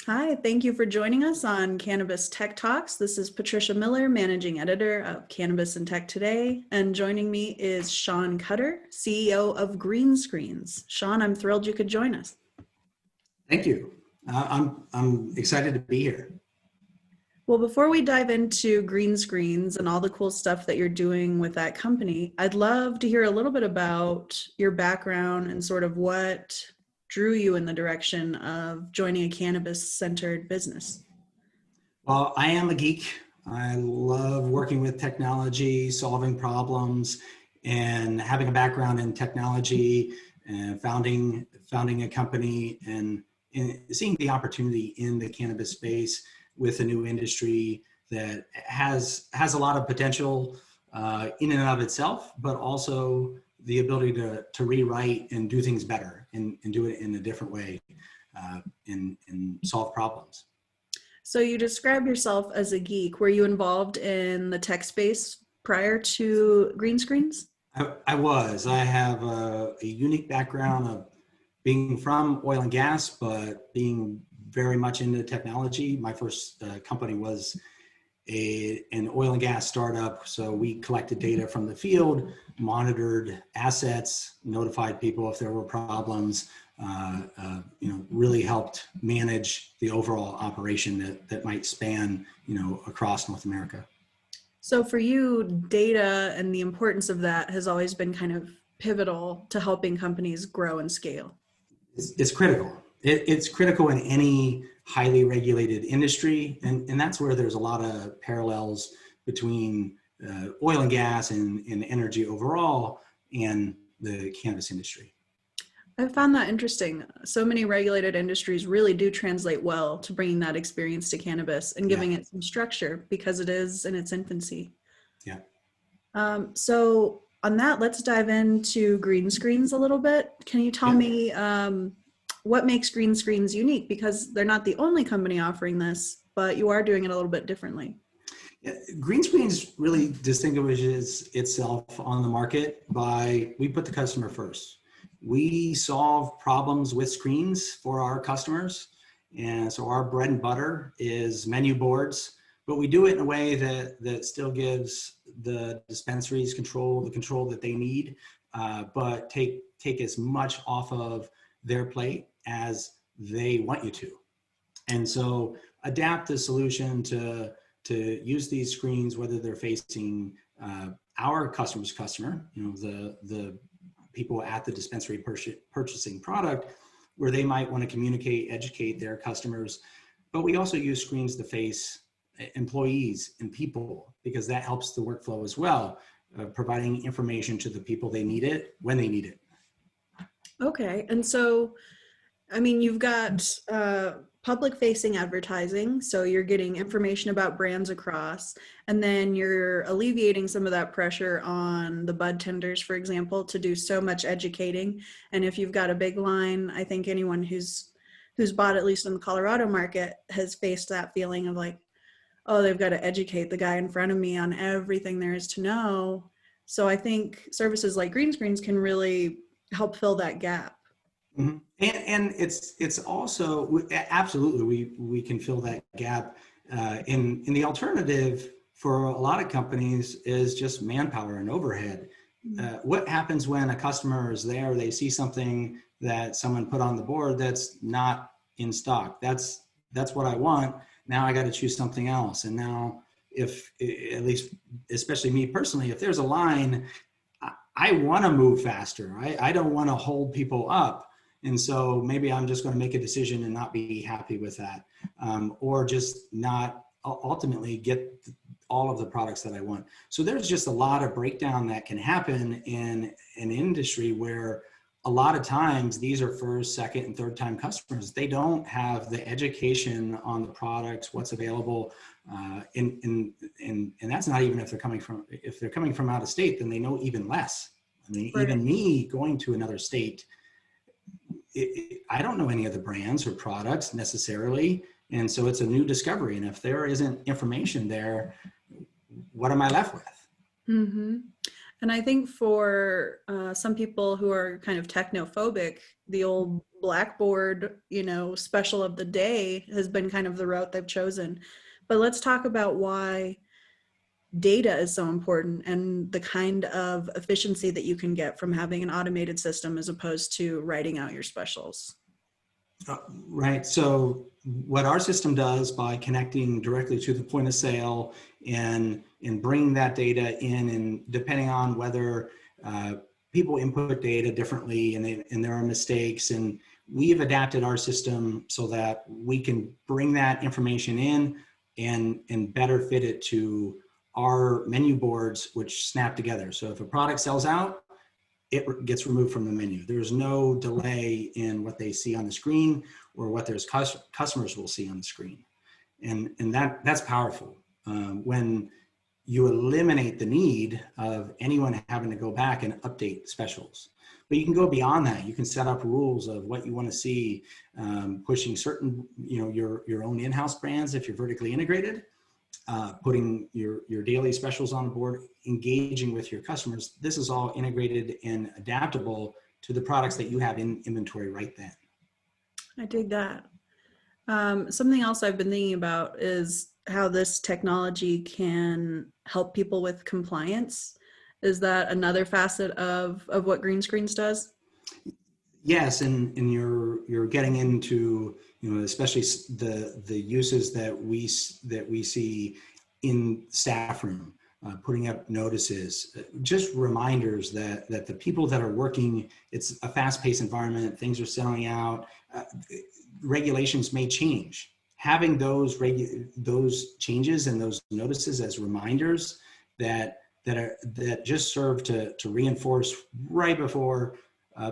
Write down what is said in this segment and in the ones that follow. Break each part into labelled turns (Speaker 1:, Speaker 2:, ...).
Speaker 1: Hi, thank you for joining us on Cannabis Tech Talks. This is Patricia Miller, Managing Editor of Cannabis and Tech Today, and joining me is Shawn Cutter, CEO of GreenScreens. Shawn, I'm thrilled you could join us.
Speaker 2: Thank you. I'm excited to be here.
Speaker 1: Well, before we dive into GreenScreens and all the cool stuff that you're doing with that company, I'd love to hear a little bit about your background and sort of what drew you in the direction of joining a cannabis-centered business.
Speaker 2: Well, I am a geek. I love working with technology, solving problems, and having a background in technology and founding a company and seeing the opportunity in the cannabis space with a new industry that has a lot of potential in and of itself, but also the ability to rewrite and do things better and do it in a different way and solve problems.
Speaker 1: So you describe yourself as a geek. Were you involved in the tech space prior to GreenScreens?
Speaker 2: I was. I have a unique background of being from oil and gas, but being very much into technology. My first company was an oil and gas startup. So we collected data from the field, monitored assets, notified people if there were problems, really helped manage the overall operation that might span, across North America.
Speaker 1: So for you, data and the importance of that has always been kind of pivotal to helping companies grow and scale.
Speaker 2: It's critical. It's critical in any highly regulated industry. And that's where there's a lot of parallels between oil and gas and energy overall and the cannabis industry.
Speaker 1: I found that interesting. So many regulated industries really do translate well to bringing that experience to cannabis and giving it some structure because it is in its infancy.
Speaker 2: Yeah.
Speaker 1: So on that, let's dive into GreenScreens a little bit. Can you tell me what makes GreenScreens unique? Because they're not the only company offering this, but you are doing it a little bit differently.
Speaker 2: Yeah, GreenScreens really distinguishes itself on the market by, we put the customer first. We solve problems with screens for our customers. And so our bread and butter is menu boards, but we do it in a way that still gives the dispensaries the control that they need, but take as much off of their plate as they want you to. And so adapt the solution to use these screens, whether they're facing our customer's customer, the people at the dispensary purchasing product, where they might want to communicate, educate their customers. But we also use screens to face employees and people, because that helps the workflow as well, providing information to the people they need it when they need it.
Speaker 1: Okay. And so, I mean, you've got public facing advertising. So you're getting information about brands across, and then you're alleviating some of that pressure on the bud tenders, for example, to do so much educating. And if you've got a big line, I think anyone who's bought, at least in the Colorado market, has faced that feeling of like, oh, they've got to educate the guy in front of me on everything there is to know. So I think services like GreenScreens can really help fill that gap.
Speaker 2: Mm-hmm. And it's also absolutely we can fill that gap. In the alternative for a lot of companies is just manpower and overhead. What happens when a customer is there, they see something that someone put on the board that's not in stock? That's what I want. Now I got to choose something else. And now, if at least, especially me personally, if there's a line, I want to move faster. I don't want to hold people up. And so maybe I'm just going to make a decision and not be happy with that, or just not ultimately get all of the products that I want. So there's just a lot of breakdown that can happen in an industry where a lot of times these are first, second, and third time customers. They don't have the education on the products, what's available, and that's not even if they're coming from out of state, then they know even less. I mean,
Speaker 1: Right.
Speaker 2: Even me going to another state, I don't know any of the brands or products necessarily. And so it's a new discovery. And if there isn't information there, what am I left with?
Speaker 1: Mm-hmm. And I think for some people who are kind of technophobic, the old blackboard, special of the day has been kind of the route they've chosen. But let's talk about why data is so important and the kind of efficiency that you can get from having an automated system as opposed to writing out your specials.
Speaker 2: Right. So what our system does by connecting directly to the point of sale and bringing that data in, and depending on whether people input data differently and there are mistakes, and we've adapted our system so that we can bring that information in and better fit it to our menu boards, which snap together. So if a product sells out, it gets removed from the menu. There's no delay in what they see on the screen or what their customers will see on the screen. And that's powerful. When you eliminate the need of anyone having to go back and update specials. But you can go beyond that. You can set up rules of what you want to see, pushing certain, your own in-house brands if you're vertically integrated, putting your daily specials on the board, engaging with your customers. This is all integrated and adaptable to the products that you have in inventory right then.
Speaker 1: I dig that. Something else I've been thinking about is how this technology can help people with compliance. Is that another facet of what GreenScreens does?
Speaker 2: Yes, and you're getting into, especially the uses that we see in staff room, putting up notices, just reminders that the people that are working, it's a fast-paced environment, things are selling out, regulations may change. Having those changes and those notices as reminders that just serve to reinforce right before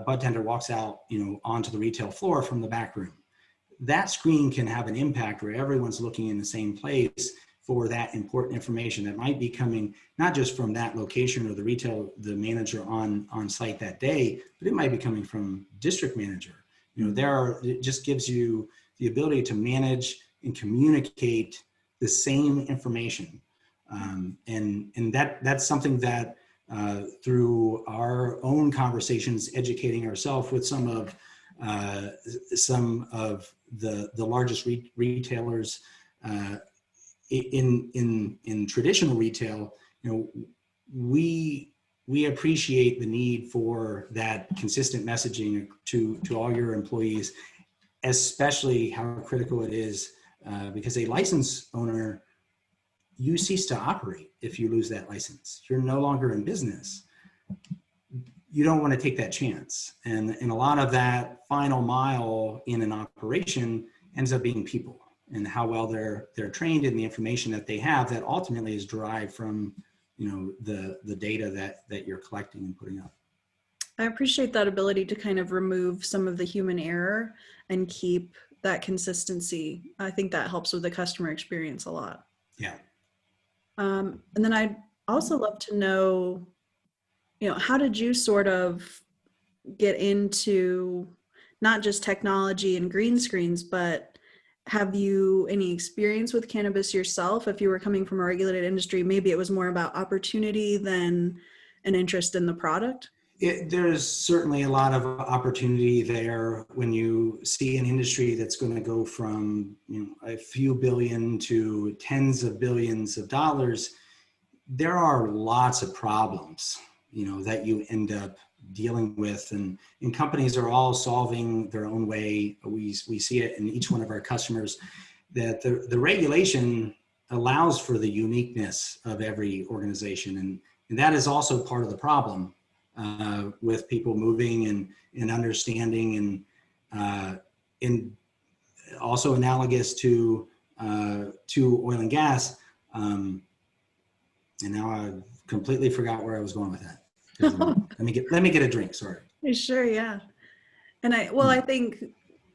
Speaker 2: bud tender walks out, onto the retail floor from the back room. That screen can have an impact where everyone's looking in the same place for that important information that might be coming not just from that location or the manager on site that day, but it might be coming from district manager. It just gives you the ability to manage and communicate the same information. And that's something that through our own conversations, educating ourselves with some of the largest retailers in traditional retail, we appreciate the need for that consistent messaging to all your employees, especially how critical it is because a license owner, you cease to operate if you lose that license. You're no longer in business. You don't want to take that chance. And a lot of that final mile in an operation ends up being people and how well they're trained in the information that they have that ultimately is derived from, the data that you're collecting and putting up.
Speaker 1: I appreciate that ability to kind of remove some of the human error and keep that consistency. I think that helps with the customer experience a lot.
Speaker 2: Yeah.
Speaker 1: And then I'd also love to know, how did you sort of get into not just technology and GreenScreens, but have you any experience with cannabis yourself? If you were coming from a regulated industry, maybe it was more about opportunity than an interest in the product?
Speaker 2: There's certainly a lot of opportunity there when you see an industry that's going to go from a few billion to tens of billions of dollars. There are lots of problems that you end up dealing with, and companies are all solving their own way. We see it in each one of our customers that the regulation allows for the uniqueness of every organization, and that is also part of the problem. With people moving and understanding and also analogous to oil and gas. And now I completely forgot where I was going with that. Let me get a drink. Sorry.
Speaker 1: Sure. Yeah. And I think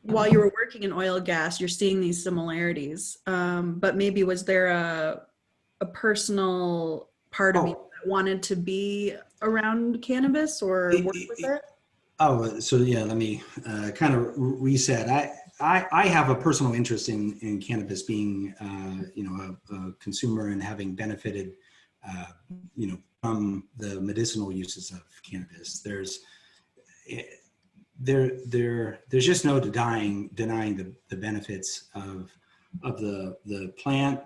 Speaker 1: while you were working in oil and gas, you're seeing these similarities. But maybe was there a personal part of you that wanted to be around cannabis or work with it?
Speaker 2: So yeah, let me kind of reset. I have a personal interest in cannabis, being a consumer and having benefited from the medicinal uses of cannabis. There's just no denying the benefits of the plant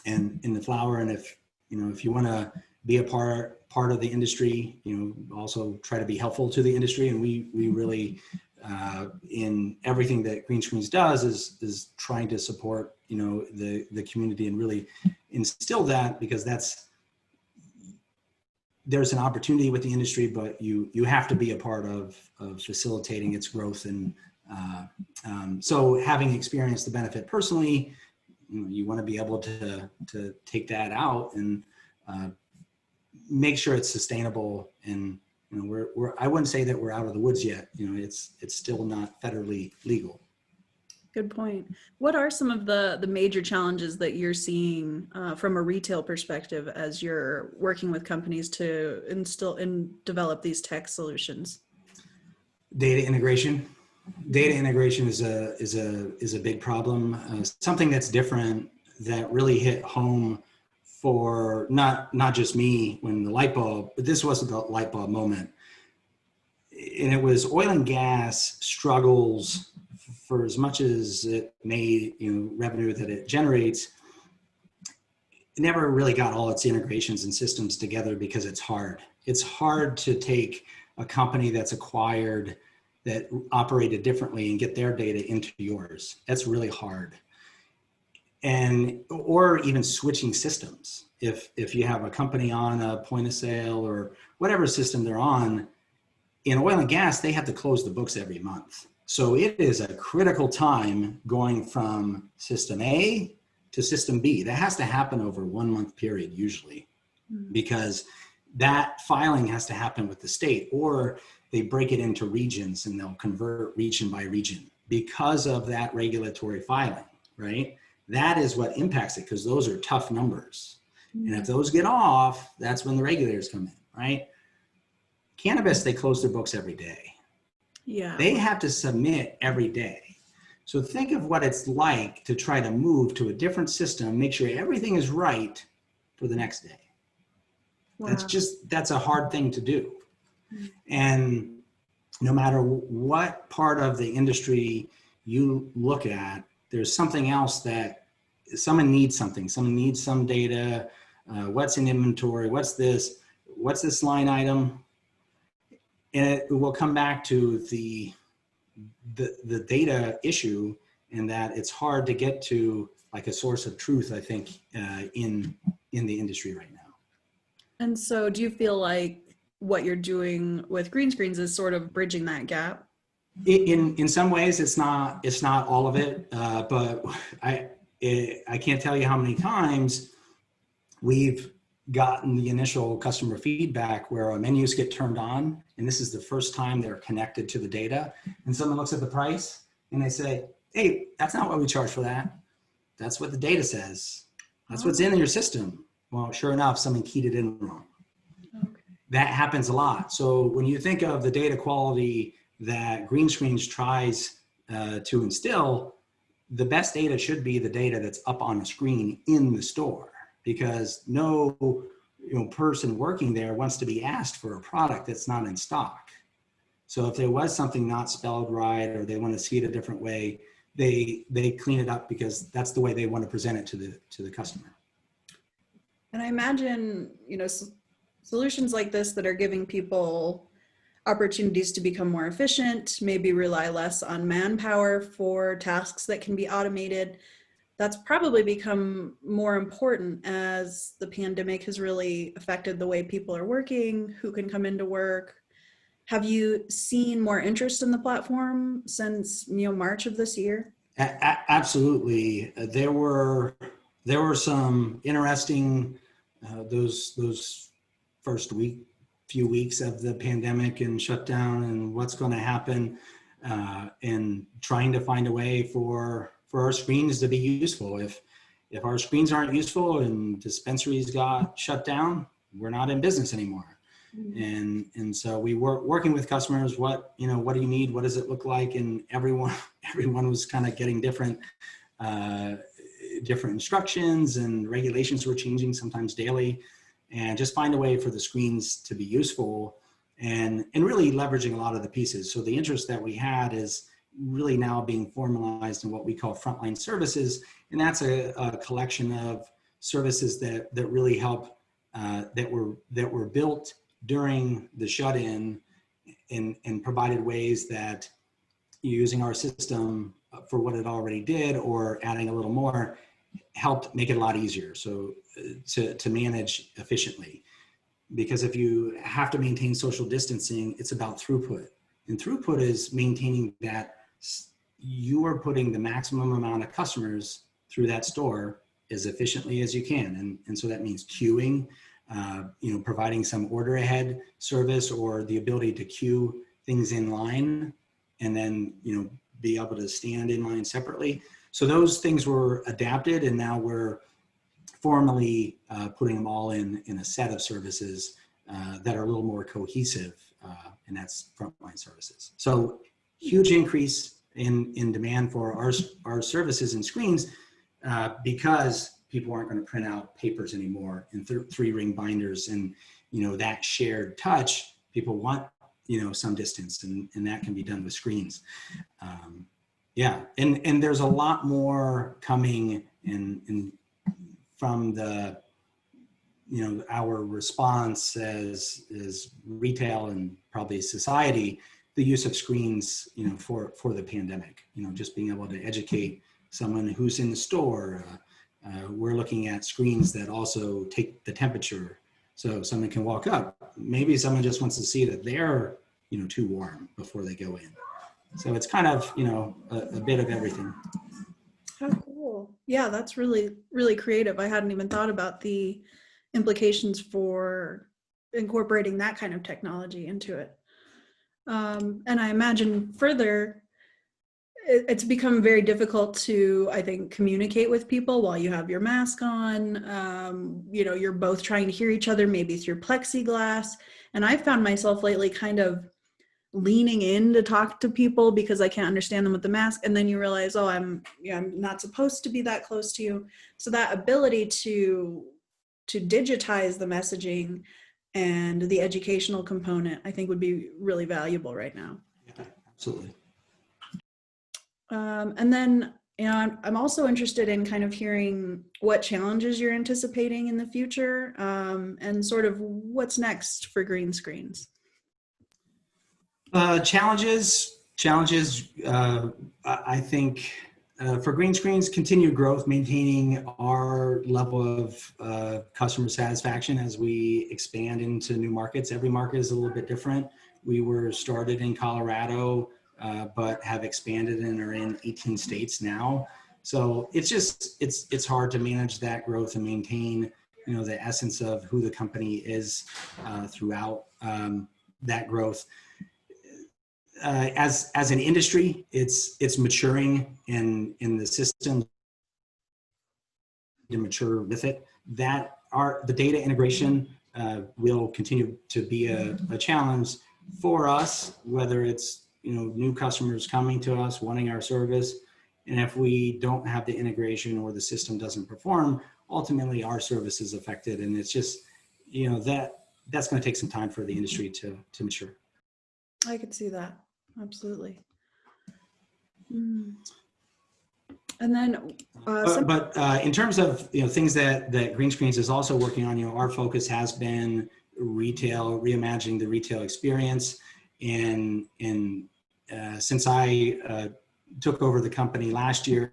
Speaker 2: and in the flower. And if you want to be a part of the industry, also try to be helpful to the industry. And we really, in everything that GreenScreens does is trying to support, the community and really instill that, because there's an opportunity with the industry, but you have to be a part of facilitating its growth. And so having experienced the benefit personally, you want to be able to take that out and make sure it's sustainable. And I wouldn't say that we're out of the woods yet. It's still not federally legal.
Speaker 1: Good point. What are some of the major challenges that you're seeing from a retail perspective as you're working with companies to instill and develop these tech solutions?
Speaker 2: Data integration. Data integration is a big problem. Something that's different that really hit home for not just me when the light bulb, but this wasn't the light bulb moment. And it was oil and gas struggles. For as much as it made revenue that it generates, it never really got all its integrations and systems together because it's hard. It's hard to take a company that's acquired that operated differently and get their data into yours. That's really hard. Or even switching systems. If you have a company on a point of sale or whatever system they're on, in oil and gas, they have to close the books every month. So it is a critical time going from system A to system B. That has to happen over a 1 month period usually, because that filing has to happen with the state, or they break it into regions and they'll convert region by region because of that regulatory filing, right? That is what impacts it, because those are tough numbers. And if those get off, that's when the regulators come in, right? Cannabis, they close their books every day.
Speaker 1: Yeah.
Speaker 2: They have to submit every day. So think of what it's like to try to move to a different system, make sure everything is right for the next day. Wow. That's a hard thing to do. And no matter what part of the industry you look at, there's something else that someone needs something. Someone needs some data. What's in inventory? What's this line item? And it will come back to the data issue, and that it's hard to get to like a source of truth, I think, in the industry right now.
Speaker 1: And so do you feel like what you're doing with GreenScreens is sort of bridging that gap?
Speaker 2: In some ways, it's not all of it, but I can't tell you how many times we've gotten the initial customer feedback where our menus get turned on, and this is the first time they're connected to the data, and someone looks at the price and they say, hey, that's not what we charge for that. That's what the data says. That's what's in your system. Well, sure enough, someone keyed it in wrong. Okay. That happens a lot. So when you think of the data quality that GreenScreens tries to instill, the best data should be the data that's up on a screen in the store, because no person working there wants to be asked for a product that's not in stock. So if there was something not spelled right, or they want to see it a different way, they clean it up, because that's the way they want to present it to the customer.
Speaker 1: And I imagine, solutions like this that are giving people opportunities to become more efficient, maybe rely less on manpower for tasks that can be automated. That's probably become more important as the pandemic has really affected the way people are working, who can come into work. Have you seen more interest in the platform since March of this year?
Speaker 2: Absolutely. There were some interesting those first few weeks of the pandemic and shutdown and what's going to happen, and trying to find a way for our screens to be useful. If our screens aren't useful and dispensaries got shut down, we're not in business anymore. Mm-hmm. And so we were working with customers. What do you need? What does it look like? And everyone was kind of getting different instructions, and regulations were changing sometimes daily. and just find a way for the screens to be useful and really leveraging a lot of the pieces. So the interest that we had is really now being formalized in what we call frontline services. And that's a collection of services that really help, that were built during the shut-in and provided ways that using our system for what it already did or adding a little more helped make it a lot easier. So to manage efficiently, because if you have to maintain social distancing, it's about throughput, and throughput is maintaining that you are putting the maximum amount of customers through that store as efficiently as you can. And so that means queuing, providing some order ahead service or the ability to queue things in line and then, be able to stand in line separately. So those things were adapted, and now we're formally putting them all in a set of services that are a little more cohesive, and that's frontline services. So huge increase in demand for our services and screens because people aren't going to print out papers anymore in 3-ring binders, and that shared touch. People want some distance, and that can be done with screens. And there's a lot more coming in from the our response as retail and probably society, the use of screens for the pandemic. Just being able to educate someone who's in the store. We're looking at screens that also take the temperature, so someone can walk up. Maybe someone just wants to see that they're too warm before they go in. So it's kind of a bit of everything.
Speaker 1: How cool. Yeah, that's really, really creative. I hadn't even thought about the implications for incorporating that kind of technology into it. And I imagine further, it's become very difficult to, I think, communicate with people while you have your mask on. You're both trying to hear each other, maybe through plexiglass. And I found myself lately kind of leaning in to talk to people because I can't understand them with the mask. And then you realize, oh, I'm not supposed to be that close to you. So that ability to digitize the messaging and the educational component, I think would be really valuable right now.
Speaker 2: Yeah, absolutely.
Speaker 1: And then, I'm also interested in kind of hearing what challenges you're anticipating in the future, and sort of what's next for GreenScreens.
Speaker 2: Challenges. I think for GreenScreens, continued growth, maintaining our level of customer satisfaction as we expand into new markets. Every market is a little bit different. We were started in Colorado, but have expanded and are in 18 states now. So it's hard to manage that growth and maintain the essence of who the company is throughout that growth. As an industry, it's maturing, and in the system to mature with it. That the data integration will continue to be a challenge for us, whether it's new customers coming to us wanting our service, and if we don't have the integration or the system doesn't perform, ultimately our service is affected, and it's just that's going to take some time for the industry to mature.
Speaker 1: I could see that. Absolutely. And then,
Speaker 2: but in terms of things that GreenScreens is also working on, our focus has been retail, reimagining the retail experience, and since I took over the company last year,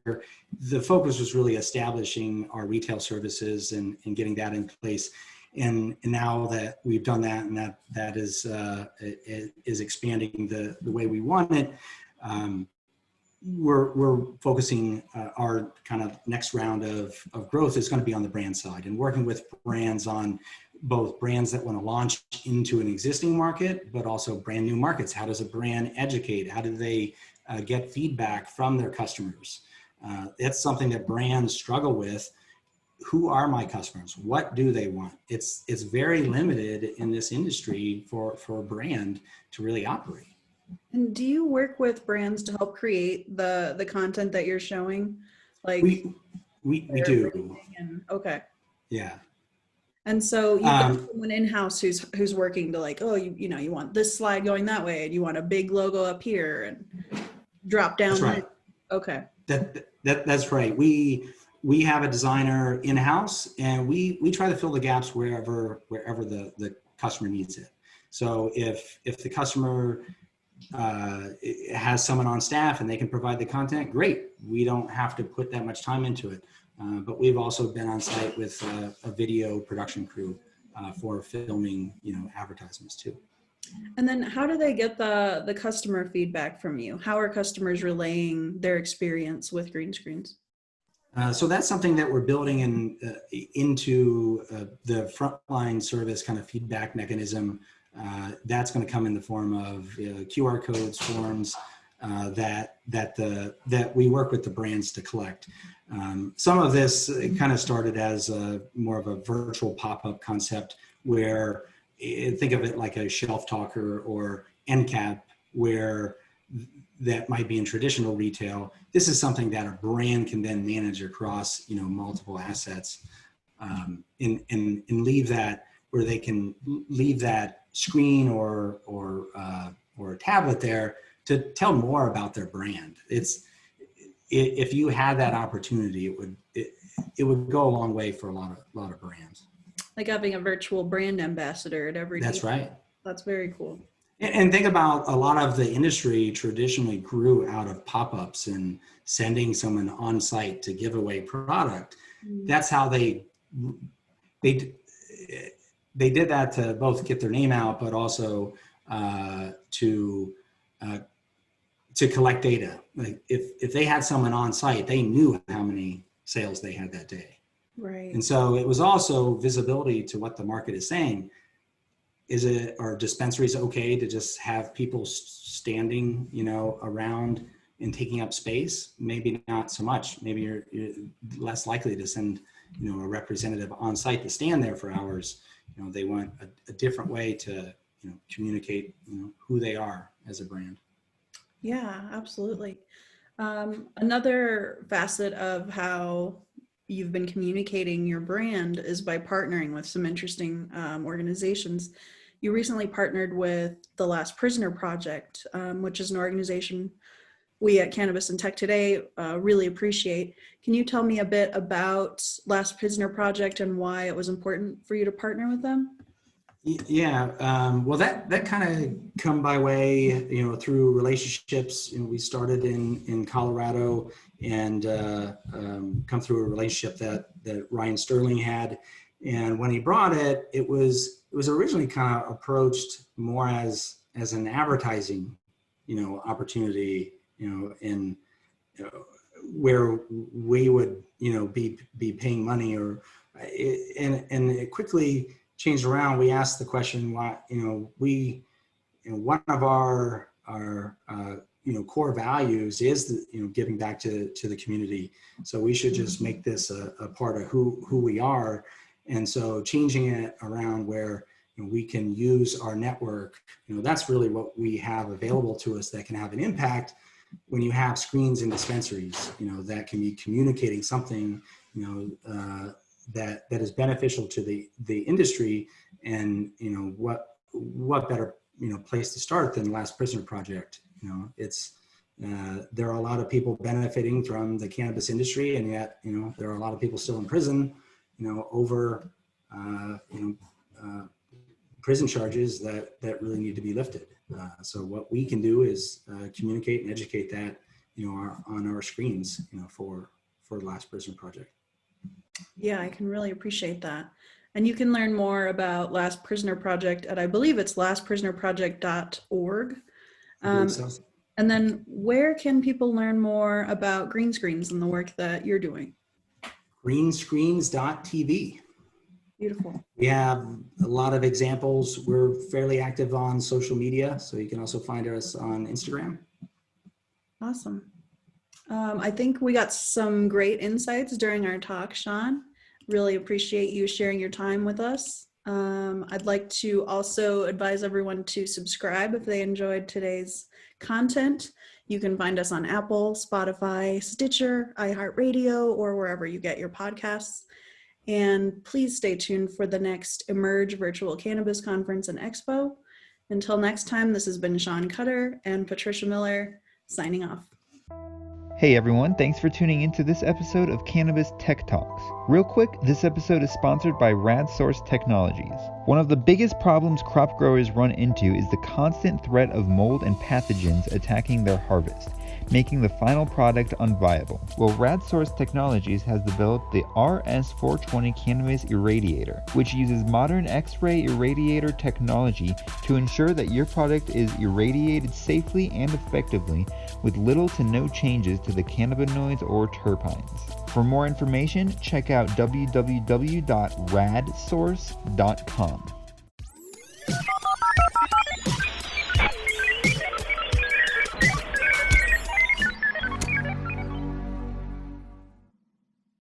Speaker 2: the focus was really establishing our retail services and getting that in place. And now that we've done that, and that is expanding the way we want it, we're focusing our kind of next round of growth is going to be on the brand side, and working with brands on both brands that want to launch into an existing market, but also brand new markets. How does a brand educate? How do they get feedback from their customers? That's something that brands struggle with. Who are my customers? What do they want? It's very limited in this industry for a brand to really operate.
Speaker 1: And do you work with brands to help create the content that you're showing? Like
Speaker 2: we do.
Speaker 1: Okay.
Speaker 2: Yeah.
Speaker 1: And so you've got
Speaker 2: Um,
Speaker 1: someone in-house who's working to like, oh, you want this slide going that way, and you want a big logo up here and drop
Speaker 2: that's
Speaker 1: down.
Speaker 2: right.
Speaker 1: Okay.
Speaker 2: That's right. We have a designer in-house, and we try to fill the gaps wherever the customer needs it. So if the customer has someone on staff and they can provide the content, great. We don't have to put that much time into it. But we've also been on site with a video production crew for filming, advertisements too.
Speaker 1: And then how do they get the customer feedback from you? How are customers relaying their experience with GreenScreens?
Speaker 2: So that's something that we're building into the frontline service kind of feedback mechanism. That's going to come in the form of QR codes, forms that we work with the brands to collect. Some of this kind of started as more of a virtual pop-up concept where think of it like a shelf talker or end cap, where that might be in traditional retail. This is something that a brand can then manage across, multiple assets, and leave that where they can leave that screen or a tablet there to tell more about their brand. If you had that opportunity, it would go a long way for a lot of brands.
Speaker 1: Like having a virtual brand ambassador at every.
Speaker 2: That's right.
Speaker 1: That's very cool.
Speaker 2: And think about a lot of the industry traditionally grew out of pop-ups and sending someone on site to give away product. That's how they did that to both get their name out, but also to collect data. Like if they had someone on site, they knew how many sales they had that day.
Speaker 1: Right.
Speaker 2: And so it was also visibility to what the market is saying. Are dispensaries okay to just have people standing, around and taking up space? Maybe not so much. Maybe you're less likely to send, a representative on site to stand there for hours. They want a different way to, communicate, who they are as a brand.
Speaker 1: Yeah, absolutely. Another facet of how you've been communicating your brand is by partnering with some interesting organizations. You recently partnered with the Last Prisoner Project, which is an organization we at Cannabis Tech Today really appreciate. Can you tell me a bit about Last Prisoner Project and why it was important for you to partner with them?
Speaker 2: Yeah, well, that kind of come by way, through relationships. We started in Colorado and come through a relationship that Ryan Sterling had. And when he brought it, it was originally kind of approached more as an advertising, opportunity, in where we would, be paying money and it quickly changed around. We asked the question, why, one of our core values is giving back to the community. So we should just make this a part of who we are. And so changing it around where we can use our network, that's really what we have available to us that can have an impact when you have screens in dispensaries, that can be communicating something, that is beneficial to the industry. And what better place to start than Last Prisoner Project. It's there are a lot of people benefiting from the cannabis industry, and yet there are a lot of people still in prison over prison charges that really need to be lifted. So what we can do is communicate and educate that on our screens for the Last Prisoner Project.
Speaker 1: Yeah, I can really appreciate that. And you can learn more about Last Prisoner Project at, I believe it's lastprisonerproject.org. And then where can people learn more about GreenScreens and the work that you're doing?
Speaker 2: GreenScreens.tv.
Speaker 1: Beautiful.
Speaker 2: We have a lot of examples. We're fairly active on social media, so you can also find us on Instagram.
Speaker 1: Awesome. I think we got some great insights during our talk, Shawn. Really appreciate you sharing your time with us. I'd like to also advise everyone to subscribe if they enjoyed today's content. You can find us on Apple, Spotify, Stitcher, iHeartRadio, or wherever you get your podcasts. And please stay tuned for the next Emerge Virtual Cannabis Conference and Expo. Until next time, this has been Shawn Cutter and Patricia Miller signing off.
Speaker 3: Hey everyone, thanks for tuning into this episode of Cannabis Tech Talks. Real quick, this episode is sponsored by RadSource Technologies. One of the biggest problems crop growers run into is the constant threat of mold and pathogens attacking their harvest, making the final product unviable. Well, RadSource Technologies has developed the RS420 Cannabis Irradiator, which uses modern X-ray irradiator technology to ensure that your product is irradiated safely and effectively with little to no changes to the cannabinoids or terpenes. For more information, check out www.radsource.com.